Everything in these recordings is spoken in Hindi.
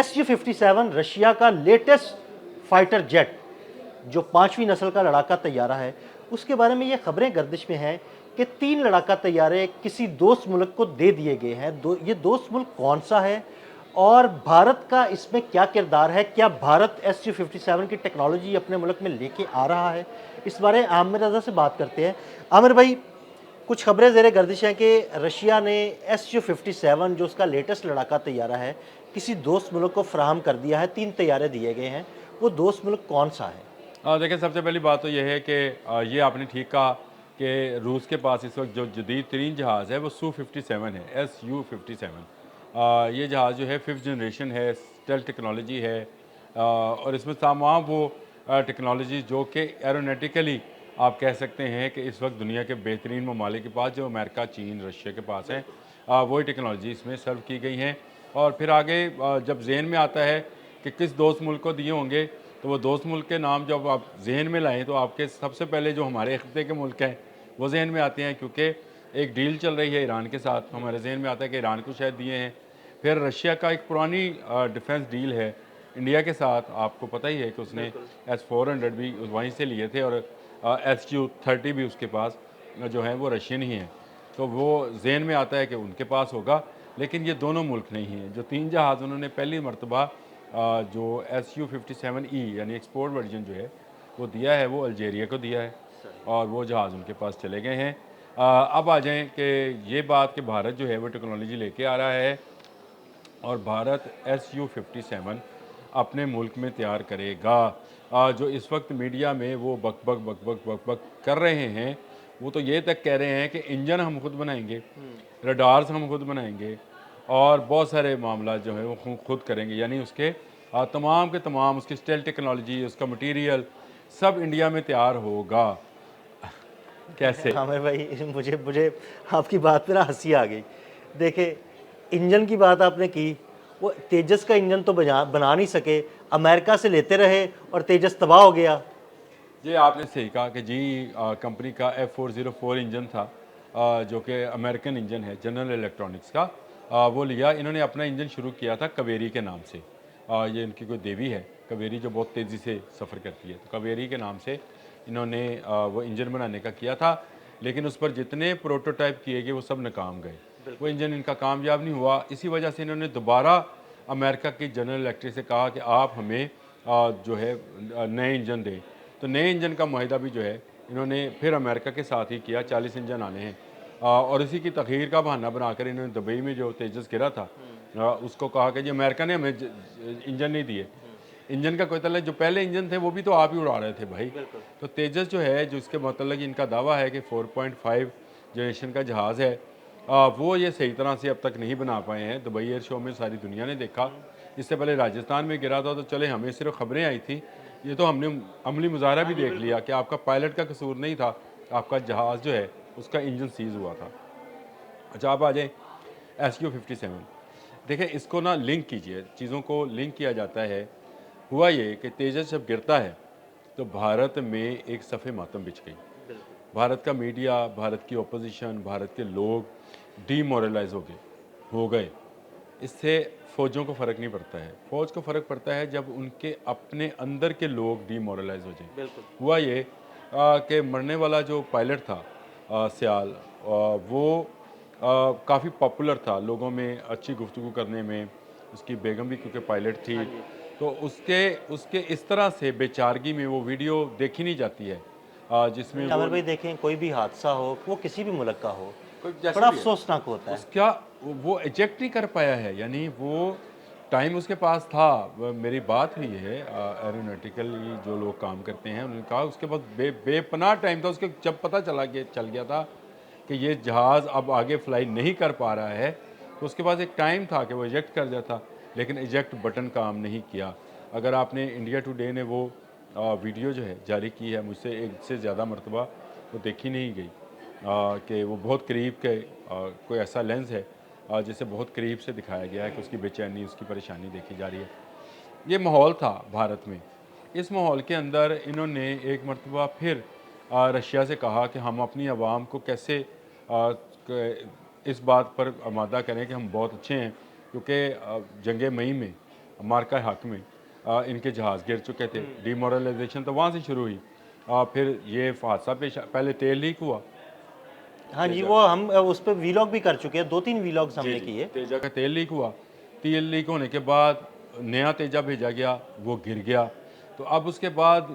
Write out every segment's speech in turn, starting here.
Su-57 रशिया का लेटेस्ट फाइटर जेट जो 5वीं नस्ल का लड़ाका तैयारा है, उसके बारे में ये खबरें गर्दिश में हैं कि 3 लड़ाका तैयारे किसी दोस्त मुल्क को दे दिए गए हैं। ये दोस्त मुल्क कौन सा है और भारत का इसमें क्या किरदार है? क्या भारत Su-57 की टेक्नोलॉजी अपने मुल्क में लेके आ रहा है? इस बारे आमिर रज़ा से बात करते हैं। आमिर भाई, कुछ खबरें ज़ेरे गर्दिश हैं कि रशिया ने Su-57 जो उसका लेटेस्ट लड़ाका तैयारा है, किसी दोस्त मुल्क को फ़राहम कर दिया है। 3 तैयारे दिए गए हैं। वो दोस्त मुल्क कौन सा है? देखिए, सबसे पहली बात तो ये है कि ये आपने ठीक कहा कि रूस के पास इस वक्त जो जदीद तरीन जहाज़ है वो Su-57 है, Su-57। ये जहाज़ जो है 5th जनरेशन है, स्टेल्थ टेक्नोलॉजी है, और इसमें तमाम वो टेक्नोलॉजी जो कि एरोनॉटिकली आप कह सकते हैं कि इस वक्त दुनिया के बेहतरीन ममालिक के पास, जो अमेरिका, चीन, रशिया के पास हैं, वही टेक्नोलॉजी इसमें सर्व की गई हैं। और फिर आगे जब जहन में आता है कि किस दोस्त मुल्क को दिए होंगे, तो वो दोस्त मुल्क के नाम जब आप जहन में लाएँ तो आपके सबसे पहले जो हमारे खित्ते के मुल्क हैं वो जहन में आते हैं, क्योंकि एक डील चल रही है ईरान के साथ। हमारे जहन में आता है कि ईरान को शायद दिए हैं। फिर रशिया का एक पुरानी डिफेंस डील है इंडिया के साथ, आपको पता ही है कि उसने S-400 भी वहीं से लिए थे, और Su-30 भी उसके पास जो है वो रशियन ही हैं। तो वो जहन में आता है कि उनके पास होगा, लेकिन ये दोनों मुल्क नहीं हैं। जो 3 जहाज़ उन्होंने पहली मरतबा जो Su-57E यानी एक्सपोर्ट वर्जन जो है वो दिया है, वो अल्जीरिया को दिया है, और वो जहाज़ उनके पास चले गए हैं। अब आ जाएँ कि ये बात कि भारत जो है वो टेक्नोलॉजी लेके आ रहा है, और भारत Su-57 अपने मुल्क में तैयार करेगा। जो इस वक्त मीडिया में वो बक बक बक बक बक बक कर रहे हैं, वो तो ये तक कह रहे हैं कि इंजन हम खुद बनाएंगे, रडार्स हम खुद बनाएंगे, और बहुत सारे मामला जो है वो खुद करेंगे। यानी उसके तमाम के तमाम उसकी स्टेल टेक्नोलॉजी, उसका मटेरियल सब इंडिया में तैयार होगा। कैसे? आमिर भाई, मुझे मुझे आपकी बात पे ना हँसी आ गई। देखिए, इंजन की बात आपने की, वो तेजस का इंजन तो बना नहीं सके, अमेरिका से लेते रहे और तेजस तबाह हो गया। जी, आपने सही कहा कि जी कंपनी का F404 इंजन था, जो कि अमेरिकन इंजन है जनरल इलेक्ट्रॉनिक्स का। वो लिया इन्होंने, अपना इंजन शुरू किया था कावेरी के नाम से। ये इनकी कोई देवी है कावेरी, जो बहुत तेज़ी से सफ़र करती है, तो कावेरी के नाम से इन्होंने वो इंजन बनाने का किया था। लेकिन उस पर जितने प्रोटोटाइप किए गए वो सब नाकाम गए, वो इंजन इनका कामयाब नहीं हुआ। इसी वजह से इन्होंने दोबारा अमेरिका की जनरल इलेक्ट्रिक से कहा कि आप हमें जो है नए इंजन दें। तो नए इंजन का मुआहिदा भी जो है इन्होंने फिर अमेरिका के साथ ही किया। 40 इंजन आने हैं, और इसी की तखीर का बहाना बनाकर इन्होंने दुबई में जो तेजस गिरा था, उसको कहा कि जी अमेरिका ने हमें इंजन नहीं दिए। इंजन का कोई तल्ला, जो पहले इंजन थे वो भी तो आप ही उड़ा रहे थे भाई। तो तेजस जो है, जो इसके मतलब इनका दावा है कि 4.5 जनरेशन का जहाज़ है, वो ये सही तरह से अब तक नहीं बना पाए हैं। दुबई एयर शो में सारी दुनिया ने देखा। इससे पहले राजस्थान में गिरा था, तो चले हमें सिर्फ खबरें आई थी, ये तो हमने अमली मुजाहरा भी देख लिया कि आपका पायलट का कसूर नहीं था, आपका जहाज़ जो है उसका इंजन सीज़ हुआ था। अच्छा, आप आ जाए Su-57। देखिए, इसको ना लिंक कीजिए, चीज़ों को लिंक किया जाता है। हुआ ये कि तेजस जब गिरता है तो भारत में एक सफ़े मातम बिछ गई। भारत का मीडिया, भारत की ओपोजिशन, भारत के लोग डीमोरलाइज हो गए। इससे फ़ौजों को फ़र्क नहीं पड़ता है। फ़ौज को फ़र्क पड़ता है जब उनके अपने अंदर के लोग डीमोरलाइज हो जाएं। हुआ ये कि मरने वाला जो पायलट था, सियाल, वो काफ़ी पॉपुलर था लोगों में, अच्छी गुफ्तगू करने में। उसकी बेगम भी क्योंकि पायलट थी, तो उसके उसके इस तरह से बेचारगी में वो वीडियो देखी नहीं जाती है, जिसमें नहीं वो आमिर भाई, देखें, कोई भी हादसा हो, वो किसी भी मुल्क का हो, कोई जैसा बड़ा भी है, अफसोसनाक होता है। उसका वो इजेक्ट नहीं कर पाया है। यानी वो टाइम उसके पास था। मेरी बात हुई है एरोनॉटिकली जो लोग काम करते हैं, उन्होंने कहा उसके पास बेपनाह टाइम था। उसके जब पता चल गया था कि ये जहाज़ अब आगे फ्लाई नहीं कर पा रहा है, तो उसके पास एक टाइम था कि वो इजेक्ट कर जाता, लेकिन इजेक्ट बटन काम नहीं किया। अगर आपने इंडिया टुडे ने वो वीडियो जो है जारी की है, मुझसे एक से ज़्यादा मरतबा वो देखी नहीं गई, कि वो बहुत करीब के कोई ऐसा लेंस है जिसे बहुत करीब से दिखाया गया है कि उसकी बेचैनी, उसकी परेशानी देखी जा रही है। ये माहौल था भारत में। इस माहौल के अंदर इन्होंने एक मरतबा फिर रशिया से कहा कि हम अपनी आवाम को कैसे इस बात पर आमादा करें कि हम बहुत अच्छे हैं, क्योंकि जंग मई में मार्का हक में इनके जहाज़ गिर चुके थे। डिमोरलाइजेशन तो वहाँ से शुरू हुई। फिर ये हादसा पेश, पहले तेल लीक हुआ। हाँ जी, वो हम उस पर वीलॉग भी कर चुके हैं, 2-3 वीलॉग्स हमने किए। तेजा का तेल लीक हुआ। तेल लीक होने के बाद नया तेजा भेजा गया, वो गिर गया। तो अब उसके बाद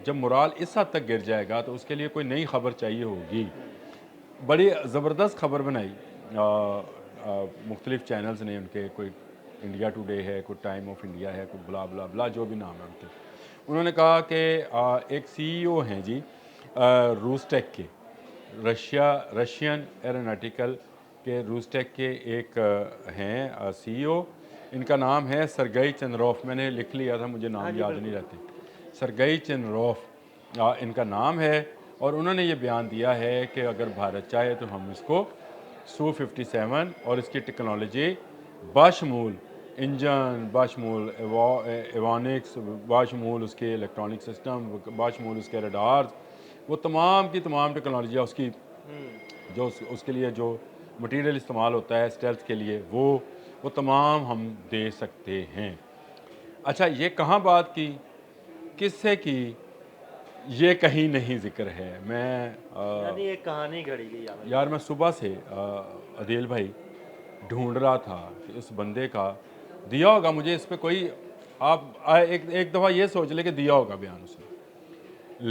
जब मोराल इस हद तक गिर जाएगा तो उसके लिए कोई नई खबर चाहिए होगी। बड़ी ज़बरदस्त खबर बनाई मुख्तलिफ चैनल्स ने उनके, कोई इंडिया टुडे है, कोई टाइम ऑफ इंडिया है, कोई ब्ला ब्ला ब्ला जो भी नाम है उनके। उन्होंने कहा कि एक सीईओ हैं जी रूसटेक के, रशियन एरोनॉटिकल के रूसटेक के एक हैं सीईओ। इनका नाम है सरगई चंद्रोफ। मैंने लिख लिया था, मुझे नाम याद नहीं रहते। सरगई चंद्रोफ इनका नाम है। और उन्होंने ये बयान दिया है कि अगर भारत चाहे तो हम इसको Su-57 और इसकी टेक्नोलॉजी बाशमूल इंजन, बाशमूल एवानिक्स, बाशमूल उसके इलेक्ट्रॉनिक सिस्टम, बाशमूल उसके रडार्स, वो तमाम की तमाम टेक्नोलॉजियाँ उसकी जो उसके लिए जो मटेरियल इस्तेमाल होता है स्टेल्थ के लिए, वो तमाम हम दे सकते हैं। अच्छा, ये कहाँ बात की, किससे की, ये कहीं नहीं जिक्र है। मैं यानी एक कहानी घड़ी गई आमिर यार मैं सुबह से अदील भाई ढूंढ रहा था कि इस बंदे का दिया होगा मुझे इस पे कोई, आप एक दफ़ा ये सोच ले कि दिया होगा बयान उसने,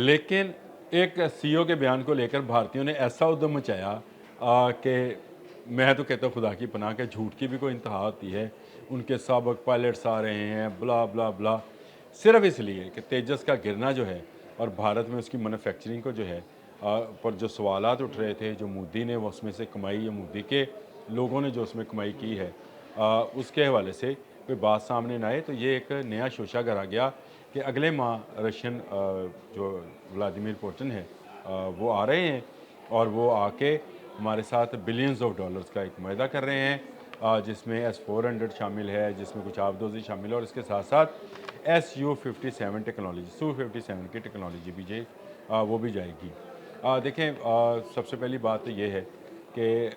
लेकिन एक सीईओ के बयान को लेकर भारतीयों ने ऐसा उद्यम मचाया कि मैं तो कहता हूँ खुदा की पनाह के झूठ की भी कोई इंतहा होती है। उनके साबिक पायलट्स आ रहे हैं, ब्ला ब्ला ब्ला, सिर्फ इसलिए कि तेजस का गिरना जो है और भारत में उसकी मैन्युफैक्चरिंग को जो है पर जो सवालात उठ रहे थे, जो मोदी ने वो उसमें से कमाई, या मोदी के लोगों ने जो उसमें कमाई की है, उसके हवाले से कोई बात सामने ना आए। तो ये एक नया शोशा करा गया कि अगले माह रशियन जो व्लादिमीर पुतिन है वो आ रहे हैं और वो आके हमारे साथ बिलियंस ऑफ डॉलर्स का एक मायदा कर रहे हैं, जिसमें S-400 शामिल है, जिसमें कुछ आबदोज़ी शामिल है, और इसके साथ साथ Su-57 टेक्नोलॉजी, Su-57 की टेक्नोलॉजी भी वो भी जाएगी। देखें, सबसे पहली बात तो ये है कि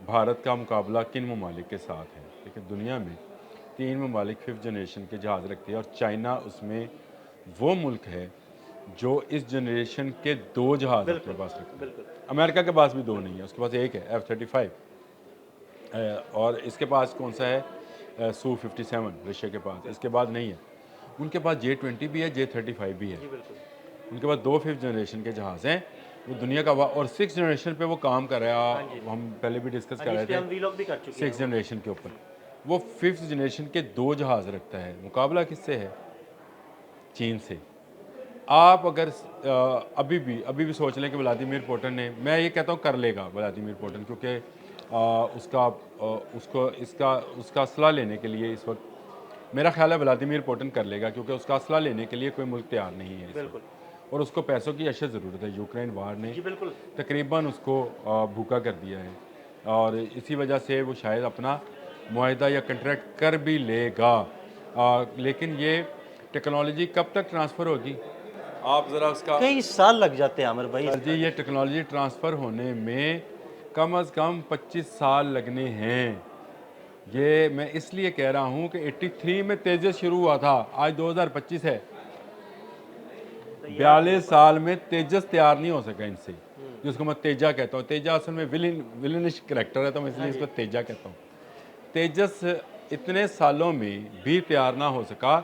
भारत का मुकाबला किन ममालिक के साथ है। देखिए, दुनिया में 3 ममालिक 5th जनरेशन के जहाज़ रखते हैं और चाइना उसमें वो मुल्क है जो इस जनरेशन के 2 जहाज़ अपने पास रखते हैं। अमेरिका के पास भी 2 नहीं है, उसके पास एक है F-35, और इसके पास कौन सा है Su-57 रशिया के पास, इसके बाद नहीं है। उनके पास J-20 भी है, J-35 भी है। उनके पास 2 5th जनरेशन के जहाज़ हैं। वो दुनिया का और 6th जनरेशन पे वो काम कर रहा है। हम पहले भी डिस्कस कर रहे थे, हम वीलॉग भी कर चुके हैं 6th जनरेशन के ऊपर। वो 5th जनरेशन के 2 जहाज़ रखता है। मुकाबला किससे है? चीन से। आप अगर अभी भी सोच लें कि व्लादिमीर पुतिन ने, मैं ये कहता हूँ कर लेगा व्लादिमीर पुतिन, क्योंकि उसका असला लेने के लिए इस वक्त मेरा ख्याल है व्लादिमीर पुतिन कर लेगा, क्योंकि उसका असला लेने के लिए कोई मुल्क तैयार नहीं है इस वक्त। और उसको पैसों की अशद ज़रूरत है। यूक्रेन वार ने तकरीबन उसको भूखा कर दिया है, और इसी वजह से वो शायद अपना मुआहदा या कंट्रैक्ट कर भी लेगा। लेकिन ये टेक्नोलॉजी कब तक ट्रांसफ़र होगी? आप ज़रा उसका, कई साल लग जाते हैं आमिर भाई। सर जी, ये टेक्नोलॉजी ट्रांसफ़र होने में कम अज़ कम 25 साल लगने हैं। ये मैं इसलिए कह रहा हूँ कि 83 में तेजस शुरू हुआ था, आज 2025 है। 42 साल में तेजस तैयार नहीं हो सका इनसे, जिसको मैं तेजा कहता हूँ। तेजा असल में विलनिश करेक्टर है, तो मैं इसलिए इसको तेजा कहता हूँ। तेजस इतने सालों में भी तैयार ना हो सका,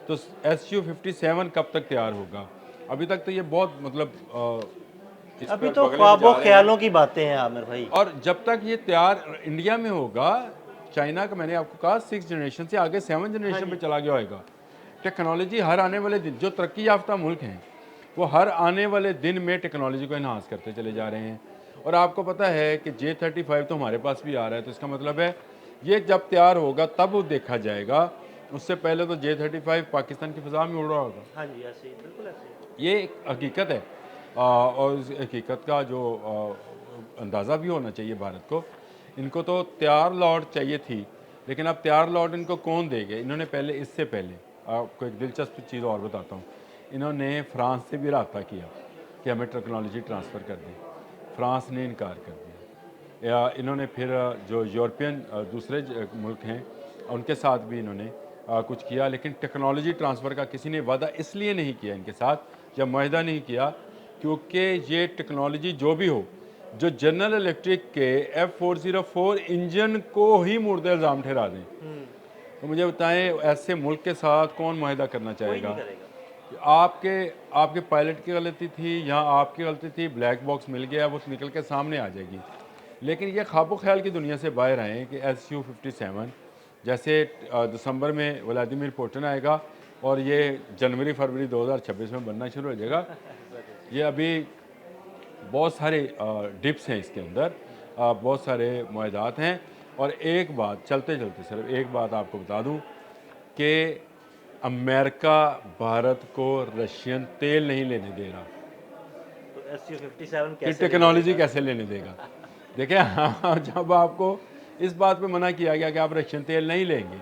तो Su-57 कब तक तैयार होगा? अभी तक तो ये बहुत मतलब अभी तो ख्वाबों ख्यालों की बातें हैं आमिर भाई। और जब तक ये तैयार इंडिया में होगा, चाइना का मैंने आपको कहा 6th जनरेशन से आगे 7th जनरेशन पे चला गया होगा। टेक्नोलॉजी हर आने वाले दिन, जो तरक्की याफ्ता मुल्क हैं वो हर आने वाले दिन में टेक्नोलॉजी को इन्हांस करते चले जा रहे हैं। और आपको पता है कि J-35 तो हमारे पास भी आ रहा है, तो इसका मतलब है ये जब तैयार होगा तब वो देखा जाएगा। उससे पहले तो J-35 पाकिस्तान की फ़िज़ा में उड़ रहा होगा। हाँ जी, ऐसे ही, बिल्कुल ऐसे ही। ये एक हकीकत है, और इस हकीकत का जो अंदाज़ा भी होना चाहिए भारत को। इनको तो तैयार लॉट चाहिए थी, लेकिन अब तैयार लॉट इनको कौन देंगे? इन्होंने पहले, इससे पहले आपको एक दिलचस्प चीज़ और बताता हूँ, इन्होंने फ्रांस से भी रब्ता किया कि हमें टेक्नोलॉजी ट्रांसफ़र कर दें। फ्रांस ने इनकार कर दिया। या इन्होंने फिर जो यूरोपियन दूसरे मुल्क हैं उनके साथ भी इन्होंने कुछ किया, लेकिन टेक्नोलॉजी ट्रांसफ़र का किसी ने वादा इसलिए नहीं किया इनके साथ या मुआहदा नहीं किया क्योंकि ये टेक्नोलॉजी जो भी हो, जो जनरल इलेक्ट्रिक के F404 इंजन को ही मुर्द इल्ज़ाम ठहरा दें। तो मुझे बताएं, ऐसे मुल्क के साथ कौन मुआहदा करना कोई नहीं चाहेगा? करेगा। आपके आपके पायलट की गलती थी या आपकी गलती थी, ब्लैक बॉक्स मिल गया, वो निकल के सामने आ जाएगी। लेकिन ये ख्वाबो ख्याल की दुनिया से बाहर आए कि SU-57 जैसे दिसंबर में व्लादिमीर पुतिन आएगा और ये जनवरी फरवरी 2026 में बनना शुरू हो जाएगा। ये अभी बहुत सारे डिप्स हैं इसके अंदर, बहुत सारे मुआहदात हैं। और एक बात चलते चलते सिर्फ एक बात आपको बता दूं कि अमेरिका भारत को रशियन तेल नहीं लेने दे रहा, तो SU-57 कि कैसे टेक्नोलॉजी कैसे लेने देगा? देखिए, हाँ, जब आपको इस बात पे मना किया गया कि आप रशियन तेल नहीं लेंगे,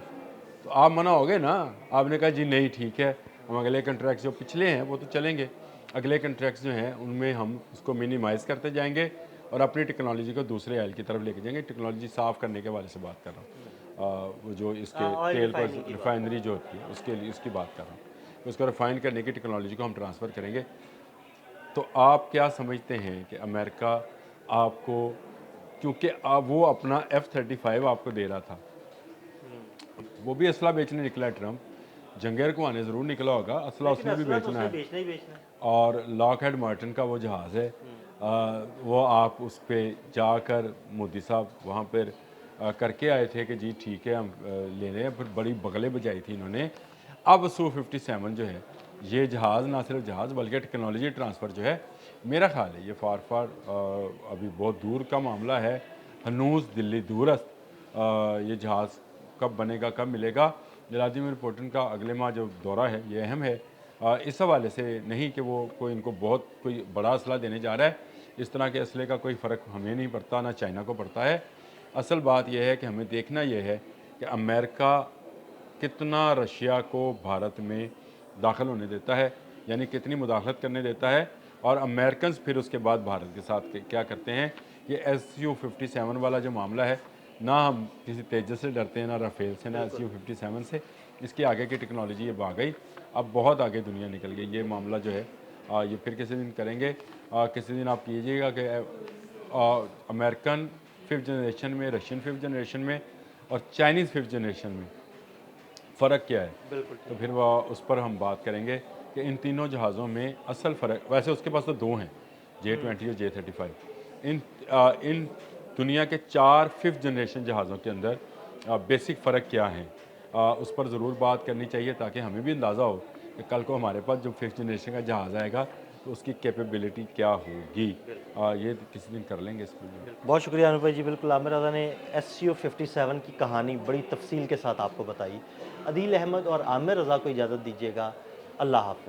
तो आप मना हो गए ना। आपने कहा जी नहीं ठीक है, हम अगले कंट्रैक्ट जो पिछले हैं वो तो चलेंगे, अगले कंट्रैक्ट्स जो हैं उनमें हम उसको मिनिमाइज़ करते जाएंगे और अपनी टेक्नोलॉजी को दूसरे आयल की तरफ लेके जाएंगे। टेक्नोलॉजी साफ़ करने के वाले से बात कर रहा हूँ, वो जो इसके ऑयल तेल रिफाइनिंग को की बात। रिफाइनरी जो होती है उसके लिए इसकी बात कर रहा हूँ। उसको रिफाइन करने की टेक्नोलॉजी को हम ट्रांसफ़र करेंगे। तो आप क्या समझते हैं कि अमेरिका आपको, क्योंकि वो अपना F-35 आपको दे रहा था, वो भी असला बेचने निकला है ट्रम्प, जंगेर को आने ज़रूर निकला होगा, असला लेकिन उसने भी असला तो बेचना उसने है। बेचना ही बेचना है। और लॉकहेड मार्टिन का वो जहाज़ है, वो आप उस पर जाकर मोदी साहब वहाँ पर करके आए थे कि जी ठीक है हम ले रहे हैं, फिर बड़ी बगलें बजाई थी इन्होंने। अब Su-57 जो है, ये जहाज़ ना सिर्फ जहाज़ बल्कि टेक्नोलॉजी ट्रांसफ़र जो है, मेरा ख्याल है ये फार अभी बहुत दूर का मामला है, हनूज़ दिल्ली दूरस्त। ये जहाज़ कब बनेगा, कब मिलेगा? व्लादिमीर पुतिन का अगले माह जो दौरा है ये अहम है, इस हवाले से नहीं कि वो कोई इनको बहुत कोई बड़ा असला देने जा रहा है। इस तरह के असले का कोई फ़र्क हमें नहीं पड़ता, ना चाइना को पड़ता है। असल बात यह है कि हमें देखना यह है कि अमेरिका कितना रशिया को भारत में दाखिल होने देता है, यानी कितनी मुदाखलत करने देता है, और अमेरिकन्स फिर उसके बाद भारत के साथ क्या करते हैं। ये SU-57 वाला जो मामला है, ना हम किसी तेजस से डरते हैं, ना राफेल से, ना SU-57 से। इसके आगे की टेक्नोलॉजी ये भाग गई, अब बहुत आगे दुनिया निकल गई। ये मामला जो है ये फिर किसी दिन करेंगे। किसी दिन आप कीजिएगा कि अमेरिकन 5th जनरेशन में, रशियन 5th जनरेशन में और चाइनीज़ 5th जनरेशन में फ़र्क क्या है। बिल्कुल। तो फिर वो उस पर हम बात करेंगे कि इन तीनों जहाज़ों में असल फ़र्क, वैसे उसके पास तो दो हैं, J-20 और J-35। इन दुनिया के 4 5th जनरेशन जहाज़ों के अंदर बेसिक फ़र्क क्या हैं, उस पर ज़रूर बात करनी चाहिए ताकि हमें भी अंदाज़ा हो कि कल को हमारे पास जो 5th जनरेशन का जहाज़ आएगा तो उसकी कैपेबिलिटी क्या होगी। ये किसी दिन कर लेंगे इसके लिए। बहुत शुक्रिया अनूप भाई जी। बिल्कुल, आमिर रज़ा ने SU-57 की कहानी बड़ी तफसील के साथ आपको बताई। अदील अहमद और आमिर रज़ा को इजाज़त दीजिएगा। अल्लाह हाफ़िज़।